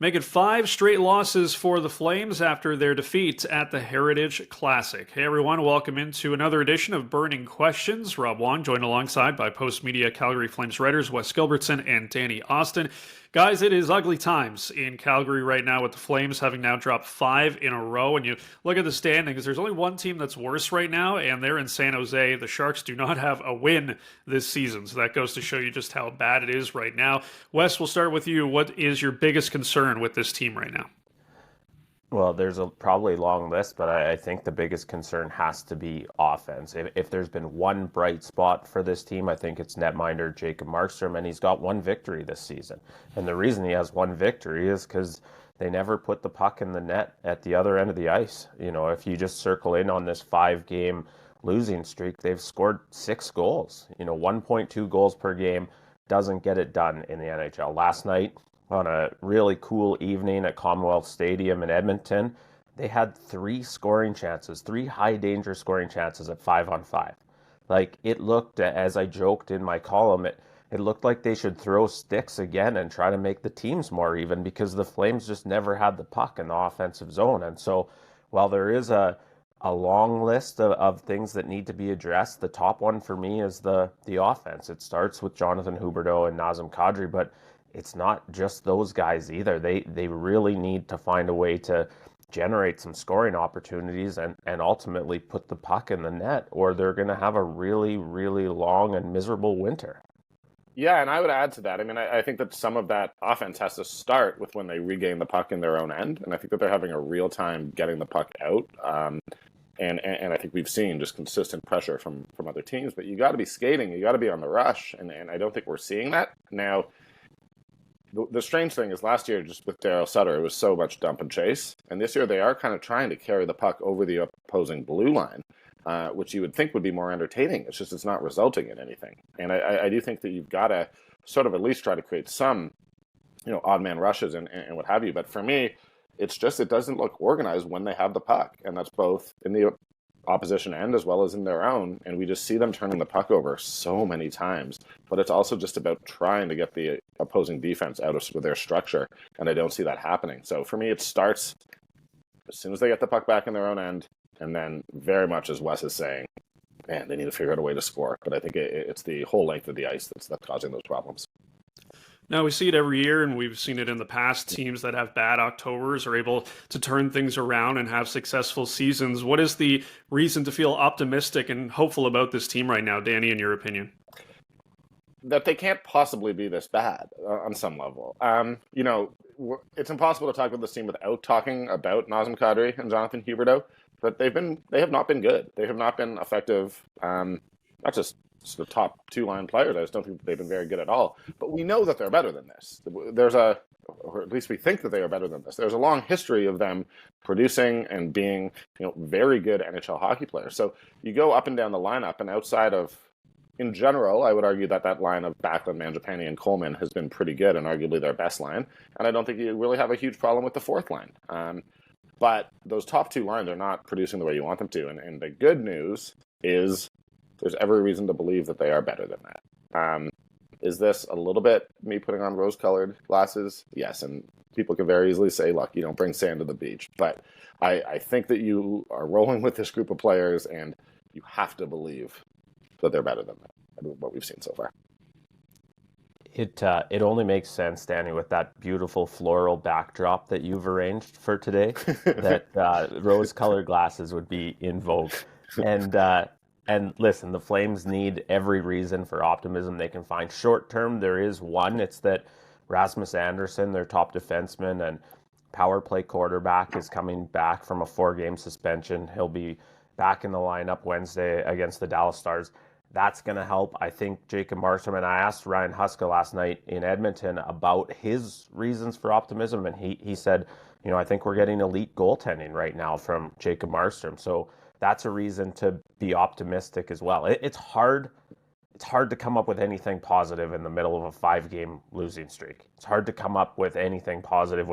Make it 5 straight losses for the Flames after their defeat at the Heritage Classic. Hey everyone, welcome into another edition of Burning Questions. Rob Wong, joined alongside by Postmedia Calgary Flames writers Wes Gilbertson and Danny Austin. Guys, it is ugly times in Calgary right now with the Flames having now dropped 5 in a row. And you look at the standings, there's only one team that's worse right now, and they're in San Jose. The Sharks do not have a win this season, so that goes to show you just how bad it is right now. Wes, we'll start with you. What is your biggest concern with this team right now? Well, there's probably a long list, but I think the biggest concern has to be offense. If there's been one bright spot for this team, I think it's netminder Jacob Markstrom, and he's got one victory this season. And the reason he has one victory is because they never put the puck in the net at the other end of the ice. You know, if you just circle in on this 5-game losing streak, they've scored 6 goals. 1.2 goals per game doesn't get it done in the NHL. Last night, on a really cool evening at Commonwealth Stadium in Edmonton, they had 3 scoring chances, 3 high-danger scoring chances at 5-on-5. Like, it looked, as I joked in my column, it looked like they should throw sticks again and try to make the teams more even, because the Flames just never had the puck in the offensive zone. And so while there is a long list of things that need to be addressed, the top one for me is the offense. It starts with Jonathan Huberdeau and Nazem Kadri, but it's not just those guys either. They really need to find a way to generate some scoring opportunities and ultimately put the puck in the net, or they're going to have a really, really long and miserable winter. Yeah, and I would add to that. I mean, I think that some of that offense has to start with when they regain the puck in their own end, and I think that they're having a real time getting the puck out. And I think we've seen just consistent pressure from other teams, but you got to be skating, you got to be on the rush, and I don't think we're seeing that now. The strange thing is last year, just with Daryl Sutter, it was so much dump and chase. And this year they are kind of trying to carry the puck over the opposing blue line, which you would think would be more entertaining. It's not resulting in anything. And I do think that you've got to sort of at least try to create some, odd man rushes and what have you. But for me, it doesn't look organized when they have the puck. And that's both in the opposition end as well as in their own, and we just see them turning the puck over so many times. But it's also just about trying to get the opposing defense out of their structure, and I don't see that happening. So for me, it starts as soon as they get the puck back in their own end, and then very much as Wes is saying, man, they need to figure out a way to score. But I think it's the whole length of the ice that's causing those problems. Now, we see it every year, and we've seen it in the past. Teams that have bad Octobers are able to turn things around and have successful seasons. What is the reason to feel optimistic and hopeful about this team right now, Danny, in your opinion? That they can't possibly be this bad on some level. It's impossible to talk about this team without talking about Nazem Kadri and Jonathan Huberdeau, but they have not been good. They have not been effective, not just the top 2-line players. I just don't think they've been very good at all. But we know that they're better than this. Or at least we think that they are better than this. There's a long history of them producing and being, very good NHL hockey players. So you go up and down the lineup, and outside of, in general, I would argue that line of Backlund, Mangiapane, and Coleman has been pretty good and arguably their best line. And I don't think you really have a huge problem with the 4th line. But those top 2 lines are not producing the way you want them to. And the good news is there's every reason to believe that they are better than that. Is this a little bit me putting on rose-colored glasses? Yes, and people can very easily say, look, you don't bring sand to the beach. But I think that you are rolling with this group of players, and you have to believe that they're better than that, what we've seen so far. It only makes sense, Danny, with that beautiful floral backdrop that you've arranged for today, that rose-colored glasses would be in vogue. And listen, the Flames need every reason for optimism they can find. Short term, there is one. It's that Rasmus Andersson, their top defenseman and power play quarterback, is coming back from a 4-game suspension. He'll be back in the lineup Wednesday against the Dallas Stars. That's going to help. I think Jacob Markstrom, and I asked Ryan Huska last night in Edmonton about his reasons for optimism, and he said, I think we're getting elite goaltending right now from Jacob Markstrom. So that's a reason to be optimistic as well. It's hard to come up with anything positive in the middle of a 5-game losing streak. It's hard to come up with anything positive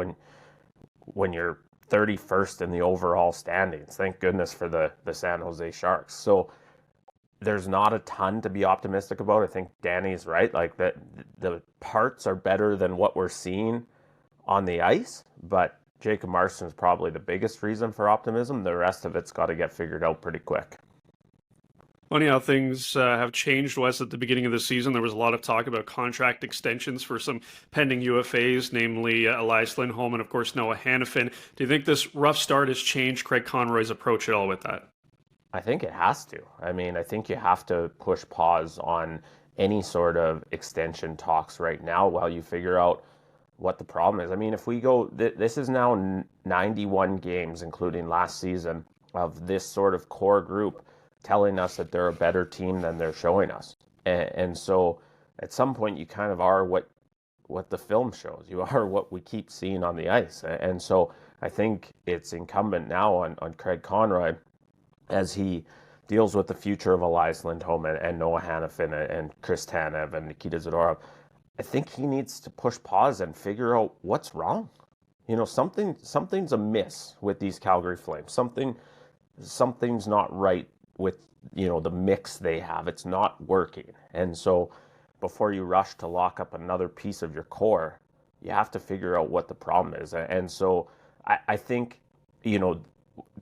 when you're 31st in the overall standings. Thank goodness for the San Jose Sharks. So there's not a ton to be optimistic about. I think Danny's right. Like, that the parts are better than what we're seeing on the ice, but Jacob Markstrom is probably the biggest reason for optimism. The rest of it's got to get figured out pretty quick. Funny how things have changed, Wes. At the beginning of the season, there was a lot of talk about contract extensions for some pending UFAs, namely Elias Lindholm and, of course, Noah Hanifin. Do you think this rough start has changed Craig Conroy's approach at all with that? I think it has to. I mean, I think you have to push pause on any sort of extension talks right now while you figure out what the problem is. I mean, if we go, this is now 91 games, including last season, of this sort of core group telling us that they're a better team than they're showing us. And so at some point you kind of are what the film shows. You are what we keep seeing on the ice. And so I think it's incumbent now on Craig Conroy as he deals with the future of Elias Lindholm and Noah Hanifin and Chris Tanev and Nikita Zadorov. I think he needs to push pause and figure out what's wrong. You know, something's amiss with these Calgary Flames. Something's not right with, you know, the mix they have. It's not working. And so before you rush to lock up another piece of your core, you have to figure out what the problem is. And so I think, you know,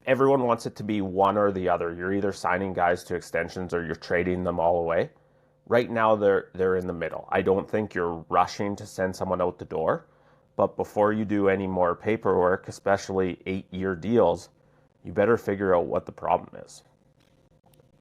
everyone wants it to be one or the other. You're either signing guys to extensions or you're trading them all away. Right now, they're in the middle. I don't think you're rushing to send someone out the door. But before you do any more paperwork, especially 8-year deals, you better figure out what the problem is.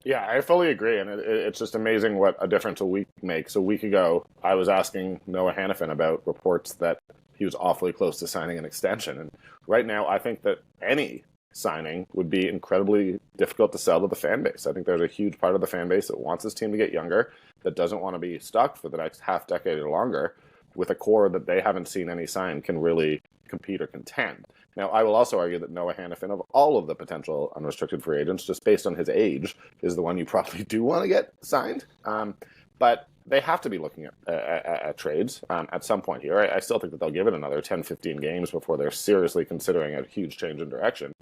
Yeah, I fully agree. And it's just amazing what a difference a week makes. A week ago, I was asking Noah Hanifin about reports that he was awfully close to signing an extension. And right now, I think that any signing would be incredibly difficult to sell to the fan base. I think there's a huge part of the fan base that wants this team to get younger, that doesn't want to be stuck for the next half decade or longer with a core that they haven't seen any sign can really compete or contend. Now, I will also argue that Noah Hanifin, of all of the potential unrestricted free agents, just based on his age, is the one you probably do want to get signed. But they have to be looking at trades at some point here. I still think that they'll give it another 10, 15 games before they're seriously considering a huge change in direction.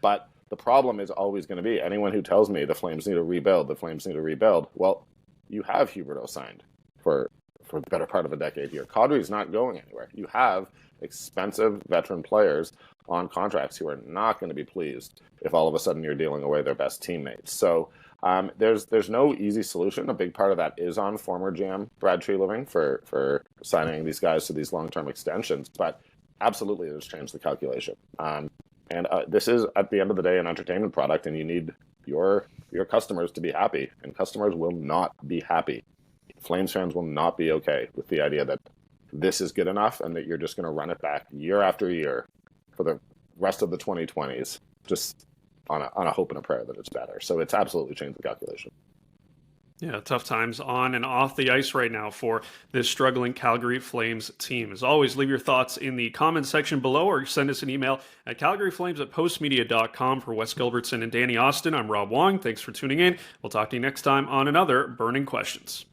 But the problem is always going to be anyone who tells me the Flames need to rebuild, well, you have Huberdeau signed for the better part of a decade here. Kadri's not going anywhere. You have expensive veteran players on contracts who are not going to be pleased if all of a sudden you're dealing away their best teammates. So there's no easy solution. A big part of that is on former GM Brad Treliving for signing these guys to these long-term extensions. But absolutely, it has changed the calculation. And this is, at the end of the day, an entertainment product, and you need your customers to be happy. And customers will not be happy. Flames fans will not be okay with the idea that this is good enough and that you're just going to run it back year after year for the rest of the 2020s, just on a hope and a prayer that it's better. So it's absolutely changed the calculation. Yeah, tough times on and off the ice right now for this struggling Calgary Flames team. As always, leave your thoughts in the comments section below or send us an email at calgaryflames@postmedia.com. For Wes Gilbertson and Danny Austin, I'm Rob Wong. Thanks for tuning in. We'll talk to you next time on another Burning Questions.